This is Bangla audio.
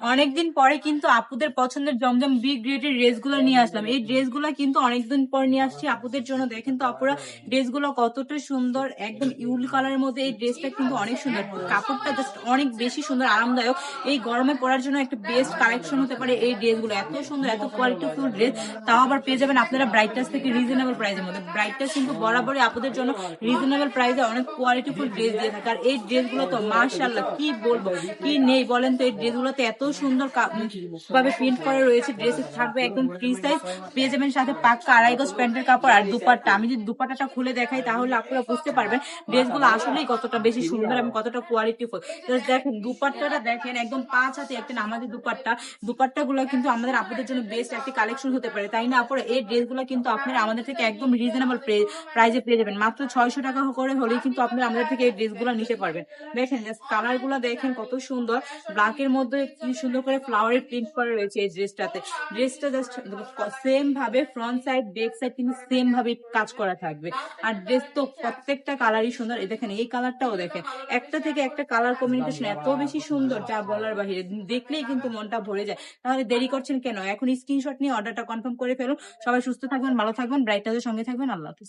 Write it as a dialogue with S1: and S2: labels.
S1: অনেকদিন পরে কিন্তু আপুদের পছন্দের জমজম বি গ্রেডের ড্রেস গুলো নিয়ে আসলাম। এই ড্রেস গুলো কিন্তু অনেকদিন পর নিয়ে আসছি আপুদের জন্য। দেখেন তো আপুরা ড্রেস গুলো কতটা সুন্দর, একদম ইউল কালারের মধ্যে এই ড্রেসটা কিন্তু অনেক সুন্দর। কাপড়টা জাস্ট অনেক বেশি সুন্দর, আরামদায়ক। এই গরমে পরার জন্য একটা বেস্ট কালেকশন হতে পারে এই ড্রেস গুলো। এত সুন্দর, এত কোয়ালিটিফুল ড্রেস, তাও আবার পেয়ে যাবেন আপনারা ব্রাইটাস থেকে রিজনেবল প্রাইসের মধ্যে। ব্রাইটাস কিন্তু বরাবরই আপুদের জন্য রিজনেবল প্রাইসে অনেক কোয়ালিটিফুল ড্রেস দিয়ে থাকে। আর এই ড্রেস গুলো তো মার্শাল্লাহ কি বলবো, কি নেই বলেন তো। এই ড্রেসগুলোতে এত সুন্দর ভাবে প্রিন্ট করা রয়েছে। ড্রেস থাকবে একদম ফ্রি সাইজ, পেয়ে যাবেন সাথে পাক্কা আড়াই গজ প্যান্টের কাপড় আর দুপাট্টা। আমি যদি দুপাট্টাটা খুলে দেখাই তাহলে আপনারা বুঝতে পারবেন ড্রেসগুলো আসলেই কতটা বেশি সুন্দর এবং কতটা কোয়ালিটিফুল। দেখেন দুপাট্টাটা দেখেন, একদম 5 হাতে একটা নামাজি দুপাট্টা। দুপাট্টা গুলো কিন্তু আমাদের আপনাদের জন্য বেস্ট একটি কালেকশন হতে পারে, তাই না আপনারা? এই ড্রেসগুলো কিন্তু আপনারা আমাদের থেকে একদম রিজনেবল প্রাইসে পেয়ে যাবেন। মাত্র 600 টাকা করে হলেই কিন্তু আপনারা আমাদের থেকে এই ড্রেসগুলো নিতে পারবেন। দেখেন কালার গুলো দেখেন কত সুন্দর, ব্ল্যাকের মধ্যে কি সুন্দর করে ফ্লাওয়ারের প্রিন্ট করা রয়েছে এই ড্রেসটাতে। ড্রেসটা জাস্ট সেম ভাবে ফ্রন্ট সাইড ব্যাক সাইড কিন্তু সেম ভাবে কাজ করা থাকবে। আর ড্রেস তো প্রত্যেকটা কালারই সুন্দর। এই দেখেন এই কালারটাও দেখেন, একটা থেকে একটা কালার কম্বিনেশন এত বেশি সুন্দর যা বলার বাহিরে, দেখলেই কিন্তু মনটা ভরে যায়। তাহলে দেরি করছেন কেন? এখন স্ক্রিনশট নিয়ে অর্ডারটা কনফার্ম করে ফেলুন। সবাই সুস্থ থাকবেন, ভালো থাকবেন, ব্রাইটাদের সঙ্গে থাকবেন। আল্লাহ হাফিজ।